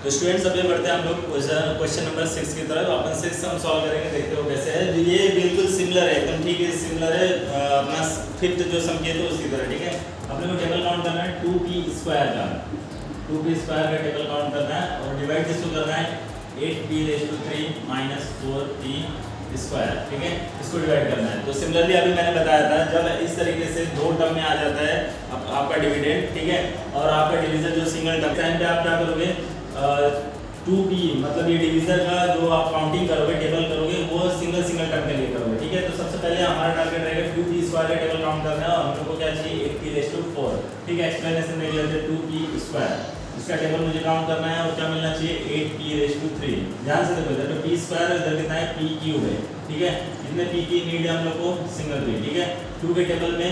तो स्टूडेंट्स अभी बढ़ते हैं हम लोग क्वेश्चन नंबर 6 की तरफ। अपन 6 हम सॉल्व करेंगे, देखते हो कैसे है। ये बिल्कुल सिमिलर है, एकदम ठीक है, सिमिलर है अपना फिफ्थ जो सम किए थे उसकी तरह, ठीक है। अपने को टेबल काउंट करना है 2p² का, 2p² का टेबल काउंट करना है और डिवाइड किसको करना है 8p³ माइनस 4p², ठीक है, इसको डिवाइड करना है। तो सिमिलरली अभी मैंने बताया था, जब इस तरीके से दो टर्म में आ जाता है आपका डिविडेंड, ठीक है, और आपका डिवीजन जो सिंगल टर्म टाइम पे आप क्या करोगे 2p मतलब ये डिवीजर का जो आप काउंटिंग करोगे, टेबल करोगे, वो सिंगल टर्म के लिए करोगे, ठीक है। तो सबसे पहले हमारा टारगेट रहेगा 2p² का टेबल काउंट करना है और हम लोग को क्या चाहिए 8p⁴, ठीक है। एक्सप्लेनेशन देख लेते हैं 2p², इसका टेबल मुझे काउंट करना है और क्या मिलना चाहिए 8p⁴। ध्यान से देखो, इधर p² इधर कितना है p³ है, ठीक है। इसमें p की नीड है हम लोग को सिंगल p, ठीक है। 2 के टेबल में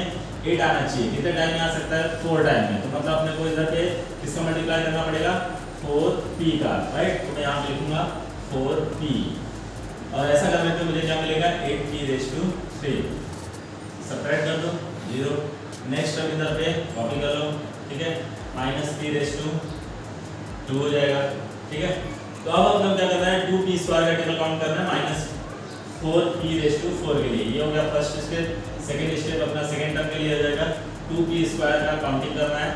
8 आना चाहिए, कितने टाइम में आ सकता है 4 टाइम में। तो मतलब अपने को इधर पे किसका मल्टीप्लाई करना पड़ेगा 4p का, राइट। तो मैं यहाँ पे लिखूंगा 4p और ऐसा करने पे मुझे क्या मिलेगा 8p⁴। सब्ट्रैक्ट कर दो 0। नेक्स्ट टर्म इधर पे कॉपी कर लो, ठीक है, -p⁴ हो जाएगा, ठीक है। तो अब हम क्या करना है 2p² का टेबल काउंट करना है -4p⁴ के लिए। ये हो गया फर्स्ट स्टेप। सेकंड स्टेप अपना सेकंड टर्म के लिए हो जाएगा 2p² का काउंटिंग करना है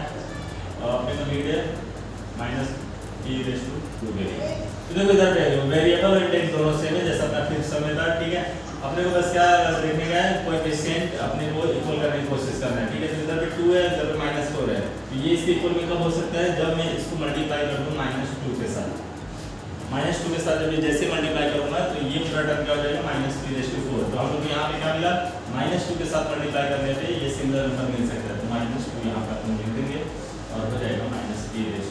और अपने को नीड है -p⁴ के लिए। तो देखो इधर पे वेरिएबल और इंडेक्स दोनों सेम है जैसा अपना फिफ्थ समय था, ठीक है। अपने को बस क्या देखने का है कोएफिशिएंट अपने को इक्वल करने की कोशिश करना है, ठीक है। तो इधर पे 2 है, इधर पे -4 है, तो ये इसके इक्वल में कब हो सकता है जब मैं इसको मल्टीप्लाई कर दूं -2 के साथ। -2 के साथ जब मैं जैसे मल्टीप्लाई करूंगा तो ये पूरा टर्म क्या हो जाएगा -p⁴। तो हम लोग को यहाँ पे क्या मिला -2 के साथ मल्टीप्लाई करने पे ये सिमिलर नंबर मिल सकता है। तो -2 यहाँ पर अपन लिख देंगे और हो जाएगा -p⁴।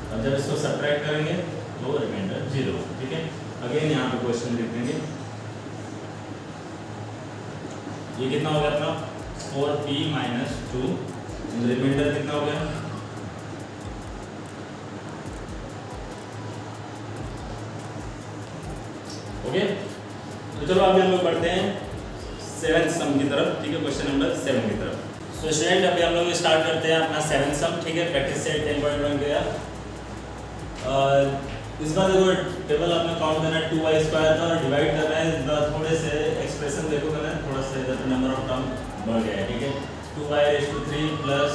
और जब इसको सब्ट्रैक्ट करेंगे तो रिमाइंडर 0, ठीक है। अगेन यहाँ पे क्वेश्चन लिख देंगे, ये कितना हो गया अपना 4p-2, रिमाइंडर कितना हो गया ओके। तो चलो अभी हम लोग बढ़ते हैं 7th सम की तरफ, ठीक है, क्वेश्चन नंबर 7 की तरफ। तो स्टूडेंट अभी हम लोग स्टार्ट करते हैं अपना 7th सम, ठीक है। प्रैक्टिस सेट 10.1 गया। इस बार देखो टेबल आपने काउंट करना है 2y² का और डिवाइड करना है। इस बार थोड़े से एक्सप्रेशन देखो करना है, थोड़ा सा इधर नंबर ऑफ टर्म बढ़ गया है, ठीक है। 2y³ plus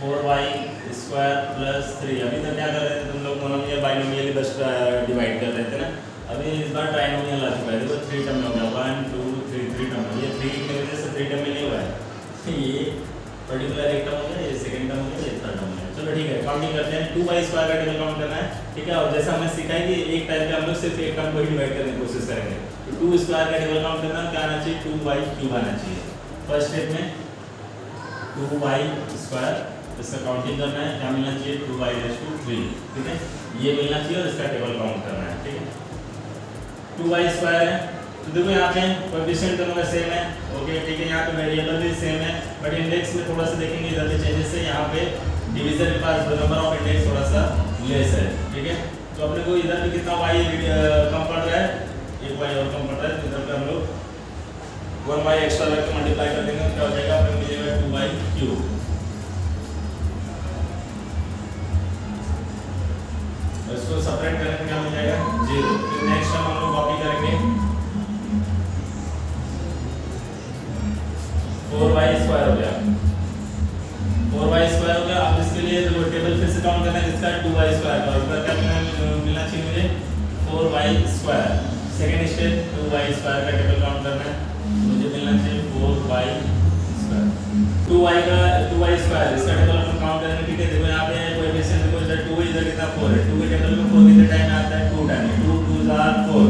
4y² plus 3। अभी तक क्या कर रहे थे तुम लोग मोनोमियल बाइनोमियल बस डिवाइड कर रहे थे ना। अभी इस बार ट्राइनोमियल आ चुका है, देखो 3 टर्म में हो गया 1 2 3 3 टर्म। ये 3 की वजह से 3 टर्म में नहीं हुआ है, ये पर्टिकुलर एक टर्म हो गया, ये सेकंड टर्म हो गया, ये थर्ड टर्म हो गया। चलो ठीक है, काउंटिंग करते हैं। 2y² का टेबल काउंट करना है, ठीक है। और जैसा हमने सीखा है कि एक टाइम पे हम लोग सिर्फ एक टर्म को ही डिवाइड करने की कोशिश करेंगे। तो 2² का टेबल काउंट करना क्या आना चाहिए 2y³ आना चाहिए। फर्स्ट स्टेप में 2y², इसका काउंटिंग करना है, क्या मिलना चाहिए 2y⁴, ठीक है, ये मिलना चाहिए और इसका टेबल काउंट करना है, ठीक है। 2y² है, तो देखो यहाँ पे कोएफिशिएंट दोनों का सेम है, ओके, ठीक है। यहाँ पे वेरिएबल भी सेम है, बट इंडेक्स में थोड़ा सा देखेंगे इधर पे चेंजेस है। यहाँ पे डिवीजन के पास नंबर ऑफ इंडेक्स थोड़ा सा लेस है, ठीक है। तो अपने को इधर पे कितना y कम पड़ रहा है, एक y और कम पड़ रहा है, तो इधर पे हम लोग 1y एक्स्ट्रा रख के मल्टीप्लाई कर देंगे, क्या हो जाएगा अपने मिलेगा 2y³। इसको सेपरेट करने में क्या हो जाएगा 0। फिर नेक्स्ट टाइम हम लोग कॉपी करेंगे 4y² हो गया, 4y² हो गया। अब इसके लिए जो टेबल फिर से काउंट करना है इसका 2y² का, और इसका क्या मिलना चाहिए मुझे 4y²। सेकंड स्टेप 2y² का टेबल काउंट करना है, मुझे मिलना चाहिए 4y²। 2y² इसका टेबल हम काउंट करेंगे, ठीक है। देखो यहाँ पे कोएफिशिएंट देखो इधर 2 इधर कितना 4 है, 2 के टेबल में 4 कितने टाइम में आता है 2 टाइम, 2 2 4 और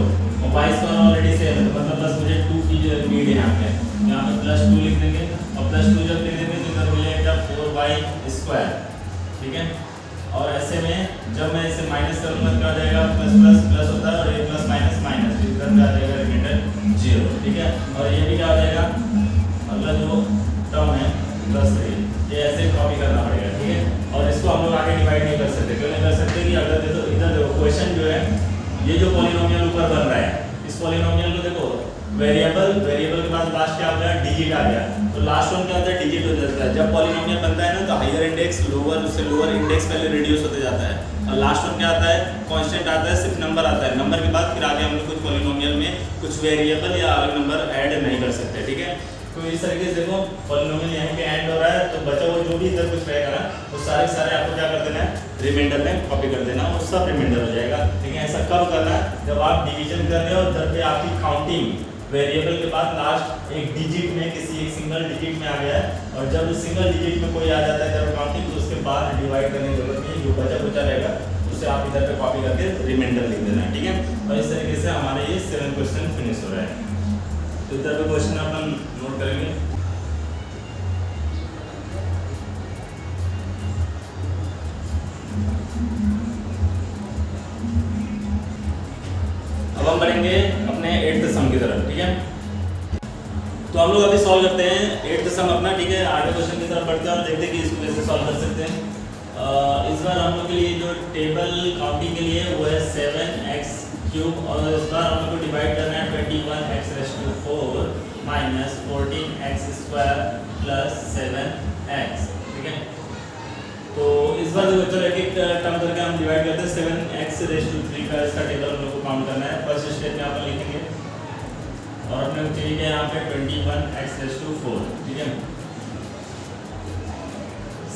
y² ऑलरेडी सेम है, तो मतलब बस मुझे 2 की नीड है यहाँ पे +2 लिख देंगे और +2 जब लिख देंगे तो इधर मिलेगा 4y², ठीक है। और ऐसे में जब मैं इसे माइनस करूंगा क्या हो जाएगा प्लस प्लस प्लस होता है और ये प्लस माइनस माइनस, इधर क्या आ जाएगा रिमाइंडर 0, ठीक है। और ये भी क्या हो जाएगा अगला जो टर्म है +3, ये ऐसे कॉपी करना पड़ेगा, ठीक है। और इसको हम लोग आगे डिवाइड नहीं कर सकते, क्यों नहीं कर सकते कि अगर देखो इधर देखो क्वेश्चन जो है ये जो पॉलिनोमियल ऊपर बन रहा है, इस पॉलिनोमियल को देखो वेरिएबल, वेरिएबल के बाद लास्ट क्या आ गया, डिजिट आ गया। तो लास्ट वन क्या होता है, डिजिट हो जाता है। जब पॉलिनोमियल बनता है ना तो हायर इंडेक्स लोअर, उससे लोअर इंडेक्स पहले रिड्यूस होते जाता है, और लास्ट वन क्या आता है, कांस्टेंट आता है, सिर्फ नंबर आता है। नंबर के बाद फिर आगे हम लोग कुछ पॉलिनोमियल में कुछ वेरिएबल या अलग नंबर ऐड नहीं कर सकते, ठीक है। तो इस तरीके से देखो पॉलिनोमियल यहाँ पे एंड हो रहा है, तो बचा हुआ जो भी इधर कुछ रहेगा ना वो सारे सारे आपको क्या कर देना है, रिमाइंडर में कॉपी कर देना, वो सब रिमाइंडर हो जाएगा, ठीक है। ऐसा कब करना है, जब आप डिवीजन कर रहे हो उधर पे आपकी काउंटिंग वेरिएबल के बाद लास्ट एक डिजिट में, किसी एक सिंगल डिजिट में आ गया है, और जब सिंगल डिजिट में कोई आ जाता है जब काउंटिंग, तो उसके बाद डिवाइड करने की जरूरत नहीं, जो बचा कुचा रहेगा उसे आप इधर पे कॉपी करके रिमाइंडर लिख देना है, ठीक है। और इस तरीके से हमारे ये 7 क्वेश्चन फिनिश हो रहा है। तो इधर पे क्वेश्चन अपन नोट करेंगे। अब हम बढ़ेंगे अपने 8th सम की तरफ, ठीक है। तो हम लोग अभी सॉल्व करते हैं 8th सम अपना, ठीक है। आगे क्वेश्चन की तरफ बढ़ते हैं और देखते हैं कि इसको कैसे सॉल्व कर सकते हैं। इस बार हम लोग के लिए जो टेबल काउंटिंग के लिए वो है 7x³ और इस बार हम लोग को डिवाइड करना है 21x⁴ minus 14x² plus 7x, ठीक है। तो इस बार जो चलो एक एक टर्म करके हम डिवाइड करते हैं। 7x⁵ का इसका टेबल हम लोग को काउंट करना है। फर्स्ट स्टेप में आप लिखेंगे और अपने को चाहिए कि यहाँ पे 21x⁴, ठीक है।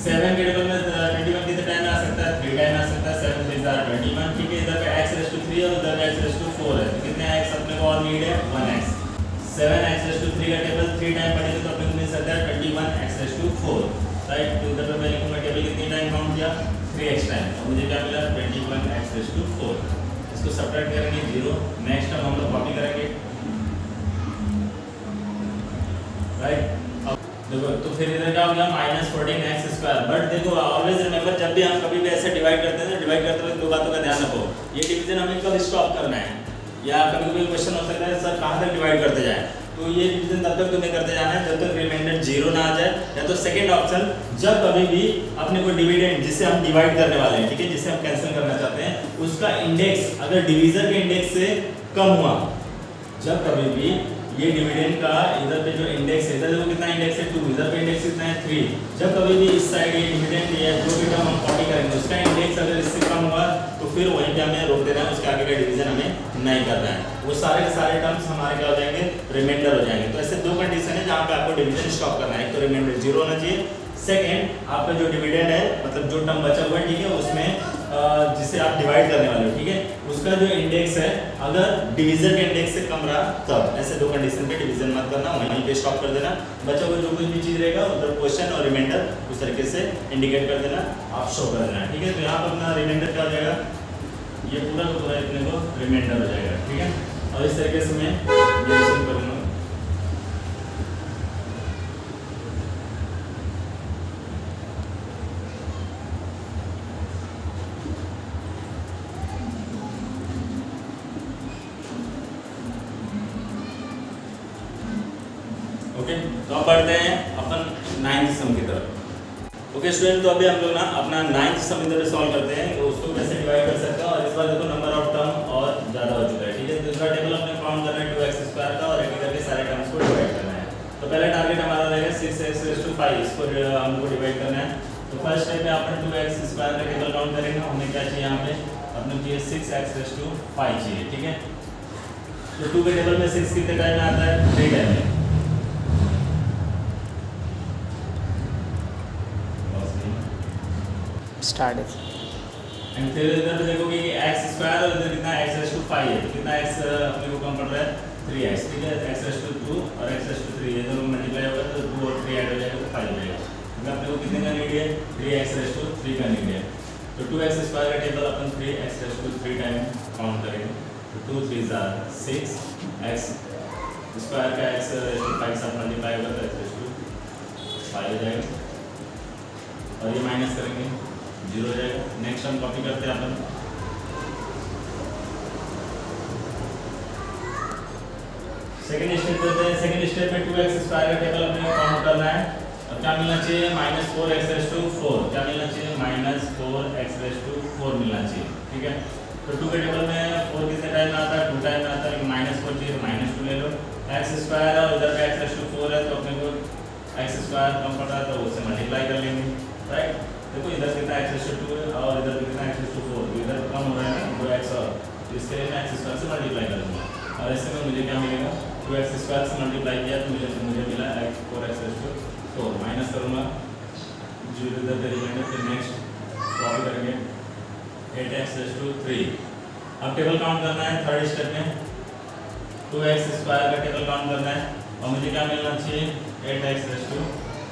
7 के टेबल में 21 कितने टाइम में आ सकता है, 3 टाइम आ सकता है, 7 3 21, ठीक है। इधर पे x⁵ और उधर x⁴ है, तो कितने x अपने को और नीड है, 1x। 7x⁵ का टेबल 3 टाइम पढ़ेंगे तो अपने को मिल सकता है 21x⁴, राइट। तो इधर पे मैं लिखूंगा टेबल कितनी टाइम काउंट किया, 3x टाइम, और मुझे क्या मिला 21x⁴। इसको सब्ट्रैक्ट करेंगे 0, नेक्स्ट टर्म हम लोग कॉपी करेंगे, राइट। देखो तो फिर इधर क्या हो गया, -14x²। बट देखो ऑलवेज रिमेंबर, जब भी हम कभी भी ऐसे डिवाइड करते हैं, डिवाइड करते हुए दो बातों का ध्यान रखो। ये डिवीजन हमें कब स्टॉप करना है, या कभी कभी क्वेश्चन हो सकता है सर कहाँ तक डिवाइड करते जाए, तो ये डिवीजन तब तक तुम्हें करते जाना है जब तक रिमाइंडर 0 ना आ जाए, या तो सेकंड ऑप्शन जब कभी भी अपने को डिविडेंड जिसे हम डिवाइड करने वाले हैं, ठीक है, जिसे हम कैंसिल करना चाहते हैं, उसका इंडेक्स अगर डिवीजन के इंडेक्स से कम हुआ, जब कभी भी ये डिविडेंड का इधर पे जो इंडेक्स है, इधर देखो कितना इंडेक्स है 2, इधर पे इंडेक्स कितना है 3, जब कभी भी इस साइड ये डिविडेंड या जो भी टर्म हम कॉपी करेंगे उसका इंडेक्स अगर इससे कम हुआ तो फिर वहीं पे हमें रोक देना है, उसके आगे का डिवीजन हमें नहीं करना है। वो सारे के सारे टर्म्स हमारे क्या हो जाएंगे, रिमाइंडर हो जाएंगे। तो ऐसे दो कंडीशन है जहाँ पे आपको डिवीजन स्टॉप करना है, एक तो रिमाइंडर 0 होना चाहिए, सेकेंड आपका जो डिविडेंड है मतलब जो टर्म बचा हुआ है, ठीक है, उसमें जिसे आप डिवाइड करने वाले हो, ठीक है, उसका जो इंडेक्स है अगर डिवीजन के इंडेक्स से कम रहा तब। ऐसे दो कंडीशन पे डिवीजन मत करना, वहीं पे स्टॉप कर देना। बचा हुआ जो कुछ भी चीज़ रहेगा उधर क्वेश्चन और रिमाइंडर उस तरीके से इंडिकेट कर देना, आप शो कर देना, ठीक है। तो यहाँ पर अपना रिमाइंडर क्या हो जाएगा, ये पूरा का पूरा इतने को रिमाइंडर हो जाएगा, ठीक है। और इस तरीके से मैं डिवीजन करूँगा। ओके, तो अब बढ़ते हैं अपन 9th सम की तरफ। ओके स्टूडेंट, तो अभी हम लोग ना अपना 9th सम इधर सॉल्व करते हैं, तो उसको कैसे डिवाइड कर सकते हैं। और इस बार देखो नंबर ऑफ टर्म और ज़्यादा हो चुका है, ठीक है। तो इसका टेबल अपने काउंट करना है 2x² का, और एक करके सारे टर्म्स को डिवाइड करना है। तो पहला टारगेट हमारा रहेगा 6x⁵, इसको हमको डिवाइड करना है। तो फर्स्ट स्टेप में अपन 2x² का टेबल काउंट करेंगे। हमें क्या चाहिए यहाँ पे, अपने चाहिए 6x⁵ चाहिए, ठीक है। तो 2 के टेबल में 6 कितने टाइम में आता है, 3 टाइम में। स्टार्ट एंड फिर इधर पे देखोगे कि x² और इधर कितना x⁵ है, तो कितना x अपने को कम पड़ रहा है, 3x, ठीक है। x⁵2 और x⁵3 ये दोनों मल्टीप्लाई होगा तो 2 और 3 ऐड हो जाएगा तो 5 हो जाएगा। तो अपने को कितने का नीड है, 3x⁵3 का नीड है। तो 2x² का टेबल अपन 3x⁵3 टाइम काउंट करेंगे। तो 2 3 6, x² का x⁵5 के साथ मल्टीप्लाई होगा तो x⁵5 हो जाएगा, और ये माइनस करेंगे 0 हो जाएगा। नेक्स्ट हम कॉपी करते हैं अपन, सेकंड स्टेप करते हैं। सेकंड स्टेप में 2x² का टेबल अपने को काउंट करना है, और क्या मिलना चाहिए, -4x⁴, क्या मिलना चाहिए, -4x⁴ मिलना चाहिए, ठीक है। तो 2 के टेबल में 4 कितने टाइम में आता है, 2 टाइम में आता है, लेकिन -4 चाहिए तो -2 ले लो। एक्स स्क्वायर है और इधर पे एक्स रेस टू 4 है, तो अपने को एक्स स्क्वायर कम पड़ रहा है तो उससे मल्टीप्लाई कर लेंगे, राइट। देखो इधर कितना एक्स रेस टू 2 है और इधर कितना एक्स रेस टू 4, तो इधर कम हो रहा है ना 2x, और तो इसके लिए मैं एक्स स्क्वायर से मल्टीप्लाई करूँगा और इससे में मुझे क्या मिलेगा, 2x स्क्वायर से मल्टीप्लाई किया तो मुझे मिला 4x रेस टू 4, माइनस करूँगा जो इधर पे रिमाइंडर, फिर नेक्स्ट कॉपी करेंगे 8x रेस टू 3। अब टेबल काउंट करना है थर्ड स्टेप में, 2x स्क्वायर का टेबल काउंट करना है और मुझे क्या मिलना चाहिए, 8x रेस टू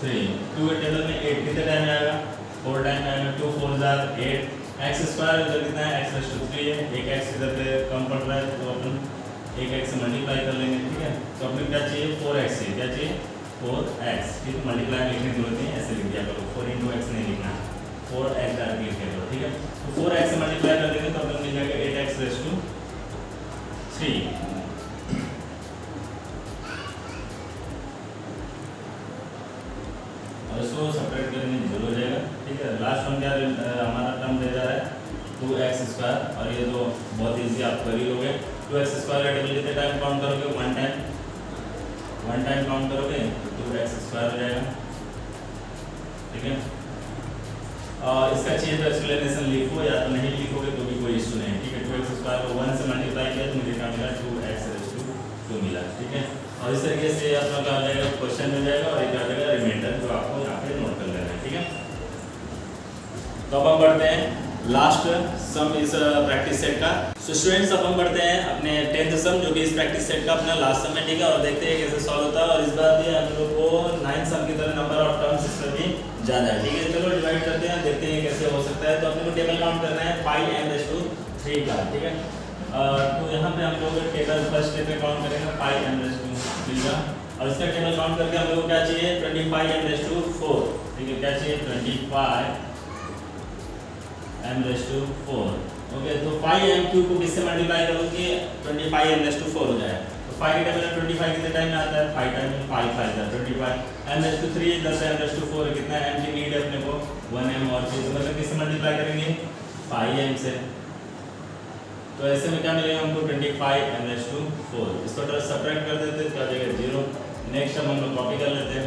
3। 2 के टेबल में 8 कितने टाइम में आएगा, 4 टाइम में आएगा, 2 4 8, एक्स स्क्वायर इधर कितना है, x रेस टू 3 है, एक x इधर पे कम पड़ रहा है तो अपन एक x से मल्टीप्लाई कर लेंगे, ठीक है। तो अपने क्या चाहिए, 4x चाहिए, क्या चाहिए 4x, ठीक है। मल्टीप्लाई लिखने की जरूरत नहीं है, ऐसे लिख दिया करो, 4 × x नहीं लिखना, 4x डायरेक्ट लिख दिया करो, ठीक है। तो 4x से मल्टीप्लाई कर देंगे तो अपने मिल जाएगा 8x रेस टू 3। और इसको सेपरेट करने की जरूरत हो जाएगा, ठीक है। लास्ट वन क्या हमारा टर्म दे जा रहा है 2x स्क्वायर, और ये तो बहुत इजी आप कर ही लोगे। 2x स्क्वायर का टेबल कितने टाइम काउंट करोगे, 1 टाइम काउंट करोगे तो 2x स्क्वायर हो जाएगा, ठीक है। और इसका चाहिए तो एक्सप्लेनेशन लिखो या तो नहीं लिखोगे तो भी कोई इशू नहीं है, ठीक है। 2x स्क्वायर को 1 से मल्टीप्लाई किया तो मुझे क्या मिला, 2x रेस टू 2 मिला, ठीक है। और इस तरीके से अपना क्या हो जाएगा, क्वेश्चन मिल जाएगा और एक आ जाएगा रिमाइंडर जो आपको यहाँ पे नोट कर लेना है, ठीक है। तो अब हम बढ़ते हैं लास्ट सम इस प्रैक्टिस सेट का। सो स्टूडेंट्स अब हम बढ़ते हैं अपने 10th सम जो कि इस प्रैक्टिस सेट का अपना लास्ट सम है, ठीक है। और देखते हैं कैसे सॉल्व होता है, और इस बार भी हम लोग को 9th सम की तरह नंबर ऑफ टर्म्स इसमें भी ज़्यादा है, ठीक है। चलो डिवाइड करते हैं, देखते हैं कैसे हो सकता है। तो अपने को टेबल काउंट करना है 5m रेस टू 3 का, ठीक है। तो यहाँ पे हम लोग टेबल फर्स्ट स्टेप में काउंट करेंगे 5m रेस टू 3 का, और इसका टेबल काउंट करके हम लोग को क्या चाहिए, 25m रेस टू 4, ठीक है। क्या चाहिए, 25m रेस टू 4, ओके। तो 5m क्यूब को किससे मल्टीप्लाई करोगे, 25m रेस टू 4 हो जाएगा। तो 5 के टेबल में 25 कितने टाइम में आता है, 5 टाइम में 5 5 है 25, m raise to 3 10 m raise to 4 कितना m की नीड है अपने को 1m, और फिर मतलब किससे मल्टीप्लाई करेंगे, 5m से। तो ऐसे में क्या मिलेगा हमको, 25m रेस टू 4। इसको सब्ट्रैक्ट कर देते हैं, क्या हो जाएगा 0। नेक्स्ट हम लोग कॉपी कर लेते हैं,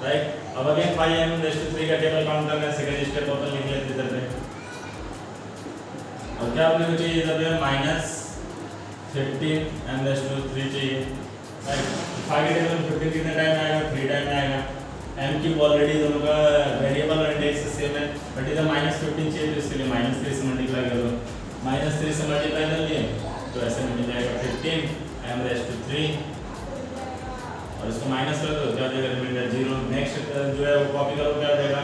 राइट। अब अगेन 5m रेस टू 3 का टेबल काउंट करना है, सेकंड स्टेप अपन लिख लेते इधर पे। और क्या अपने को चाहिए इधर पे, -15m रेस टू 3 चाहिए, राइट। 5 के टेबल में 15 कितने टाइम में आएगा, 3 टाइम में आएगा। m क्यूब ऑलरेडी दोनों का वेरिएबल और इंडेक्स सेम है, बट इधर -15 चाहिए तो इसके लिए -3 से मल्टीप्लाई कर दो, -3 से मल्टीप्लाई कर लिए तो ऐसे में मिल जाएगा 15m रेस टू 3, और इसको माइनस कर दो, क्या हो जाएगा, रिमाइंडर 0। नेक्स्ट जो है वो कॉपी करो, क्या हो जाएगा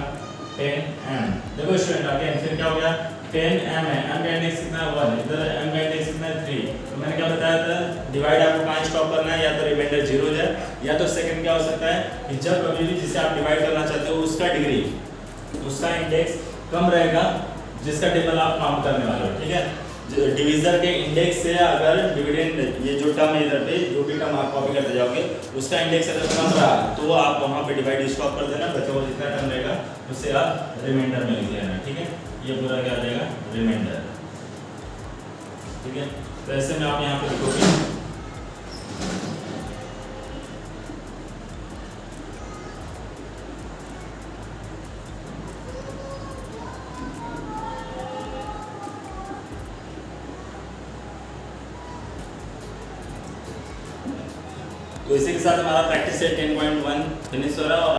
10m। देखो स्टूडेंट अगेन फिर क्या हो गया, 10m है, m का इंडेक्स कितना है 1, इधर m का इंडेक्स कितना है 3। तो मैंने क्या बताया था, डिवाइड आपको 5 स्टॉप करना है, या तो रिमाइंडर 0 हो जाए, या तो सेकंड क्या हो सकता है कि जब कभी भी जिसे आप डिवाइड करना चाहते हो उसका डिग्री, उसका इंडेक्स कम रहेगा जिसका टेबल आप काउंट करने वाले हो, ठीक है। डिवीजर के इंडेक्स से अगर डिविडेंड, ये जो टर्म है इधर पे जो भी टर्म आप कॉपी करते जाओगे उसका इंडेक्स अगर कम रहा तो आप वहाँ पे डिवाइड स्टॉप कर देना, बचा हुआ जितना टर्म रहेगा उससे आप रिमाइंडर में लिख लेना, ठीक है। ये पूरा क्या आ जाएगा, रिमाइंडर, ठीक है। तो ऐसे में आप यहाँ पे लिखोगे तो इसी के साथ हमारा प्रैक्टिस सेट 10.1 फिनिश हो रहा है। और